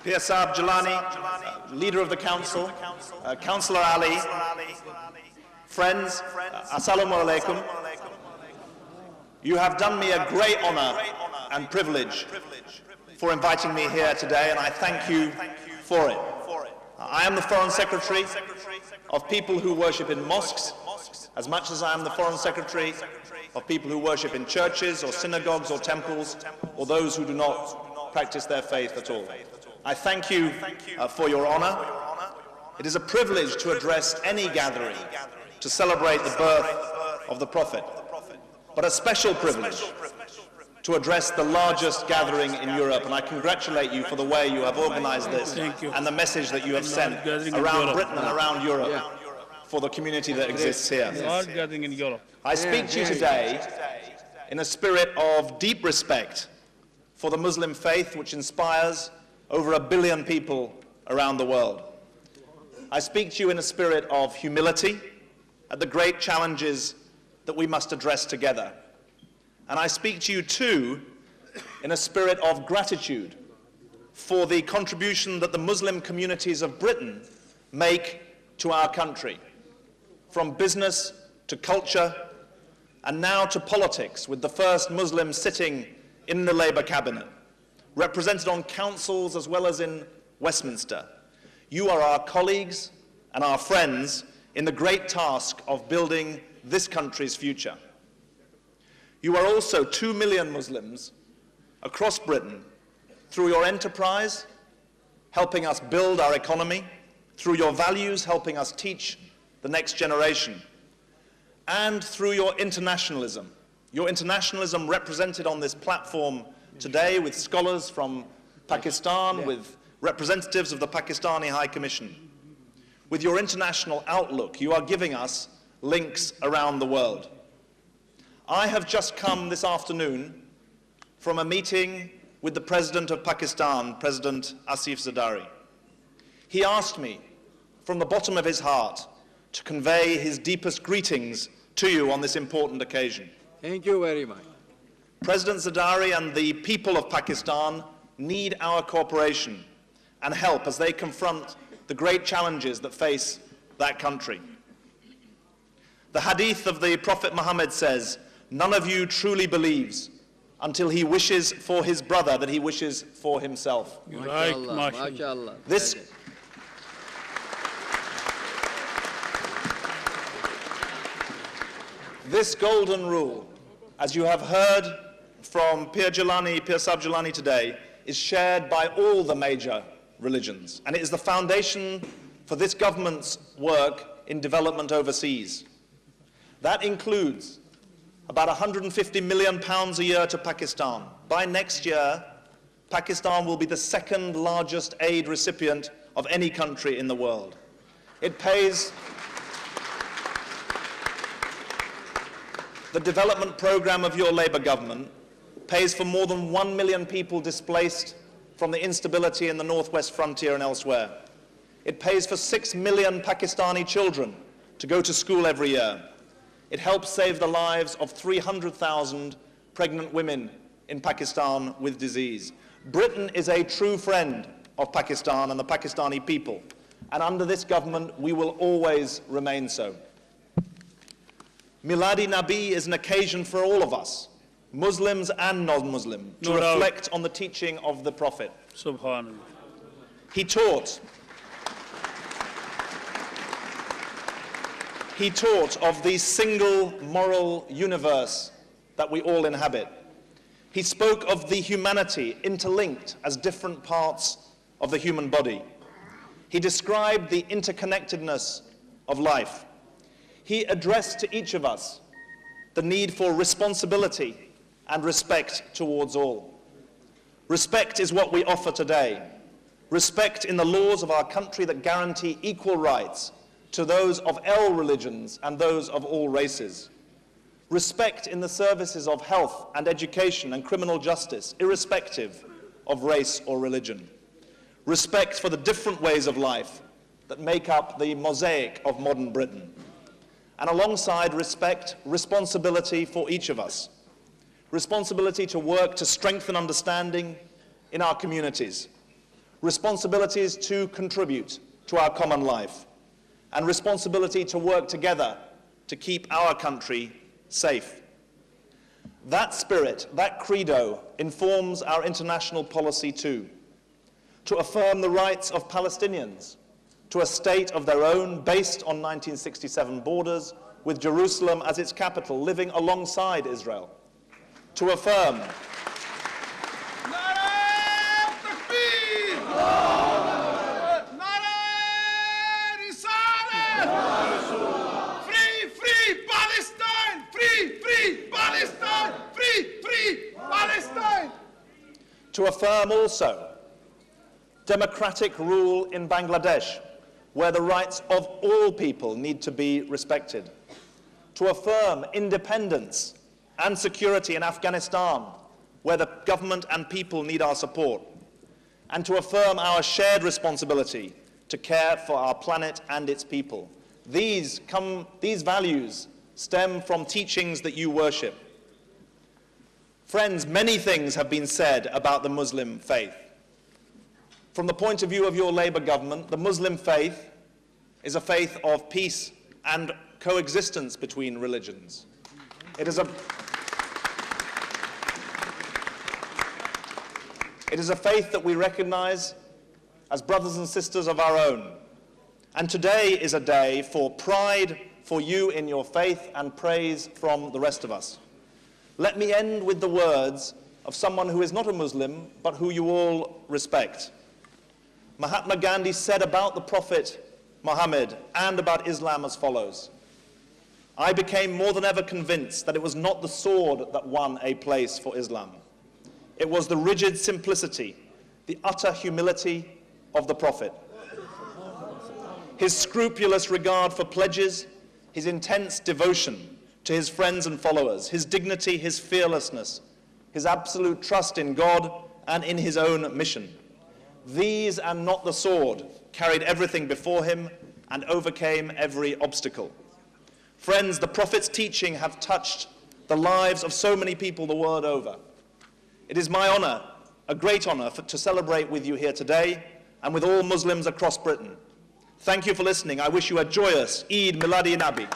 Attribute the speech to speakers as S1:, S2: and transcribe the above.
S1: Pir Saab Jalani, leader of the council, Councillor Ali, friends, assalamu alaikum. You have done me a great honor and privilege for inviting me here today, and I thank you for it. I am the Foreign Secretary of people who worship in mosques, as much as I am the Foreign Secretary of people who worship in churches or synagogues or temples, or those who do not practice their faith at all. I thank you for your honor. It is a privilege to address any gathering to celebrate the birth of the Prophet, but a special privilege to address the largest gathering in Europe, and I congratulate you for the way you have organized this and the message that you have sent around Britain and around Europe for the community that exists here. I speak to you today in a spirit of deep respect for the Muslim faith, which inspires over 1 billion people around the world. I speak to you in a spirit of humility at the great challenges that we must address together. And I speak to you too in a spirit of gratitude for the contribution that the Muslim communities of Britain make to our country, from business to culture and now to politics, with the first Muslim sitting in the Labour cabinet, represented on councils as well as in Westminster. You are our colleagues and our friends in the great task of building this country's future. You are also 2 million Muslims across Britain through your enterprise, helping us build our economy, through your values, helping us teach the next generation, and through your internationalism represented on this platform today with scholars from Pakistan, with representatives of the Pakistani High Commission. With your international outlook, you are giving us links around the world. I have just come this afternoon from a meeting with the President of Pakistan, President Asif Zardari. He asked me, from the bottom of his heart, to convey his deepest greetings to you on this important occasion.
S2: Thank you very much.
S1: President Zardari and the people of Pakistan need our cooperation and help as they confront the great challenges that face that country. The hadith of the Prophet Muhammad says, "None of you truly believes until he wishes for his brother that he wishes for himself."
S2: MashaAllah, MashaAllah.
S1: This golden rule, as you have heard from Pir Saab Jalani today, is shared by all the major religions, and it is the foundation for this government's work in development overseas. That includes about £150 million a year to Pakistan. By next year, Pakistan will be the second largest aid recipient of any country in the world. It pays the development program of your Labour government pays for more than 1 million people displaced from the instability in the northwest frontier and elsewhere. It pays for 6 million Pakistani children to go to school every year. It helps save the lives of 300,000 pregnant women in Pakistan with disease. Britain is a true friend of Pakistan and the Pakistani people, and under this government we will always remain so. Milad Un Nabi is an occasion for all of us, Muslims and non-Muslim, to reflect on the teaching of the Prophet.
S3: Subhanallah.
S1: He taught of the single moral universe that we all inhabit. He spoke of the humanity interlinked as different parts of the human body. He described the interconnectedness of life. He addressed to each of us the need for responsibility and respect towards all. Respect is what we offer today. Respect in the laws of our country that guarantee equal rights to those of all religions and those of all races. Respect in the services of health and education and criminal justice, irrespective of race or religion. Respect for the different ways of life that make up the mosaic of modern Britain. And alongside respect, responsibility for each of us. Responsibility to work to strengthen understanding in our communities. responsibilities to contribute to our common life, and responsibility to work together to keep our country safe. That spirit, that credo, informs our international policy too. To affirm the rights of Palestinians to a state of their own based on 1967 borders, with Jerusalem as its capital, living alongside Israel. To affirm to affirm also democratic rule in Bangladesh, where the rights of all people need to be respected. To affirm independence and security in Afghanistan, where the government and people need our support. And to affirm our shared responsibility to care for our planet and its people. These values stem from teachings that you worship. Friends, many things have been said about the Muslim faith. From the point of view of your Labour government, the Muslim faith is a faith of peace and coexistence between religions. It is a faith that we recognize as brothers and sisters of our own. And today is a day for pride for you in your faith and praise from the rest of us. Let me end with the words of someone who is not a Muslim, but who you all respect. Mahatma Gandhi said about the Prophet Muhammad and about Islam as follows: I became more than ever convinced that it was not the sword that won a place for Islam. It was the rigid simplicity, the utter humility of the Prophet. His scrupulous regard for pledges, his intense devotion to his friends and followers, his dignity, his fearlessness, his absolute trust in God and in his own mission. These and not the sword carried everything before him and overcame every obstacle. Friends, the Prophet's teaching have touched the lives of so many people the world over. It is my honor, a great honor, to celebrate with you here today and with all Muslims across Britain. Thank you for listening. I wish you a joyous Eid Milad Un Nabi.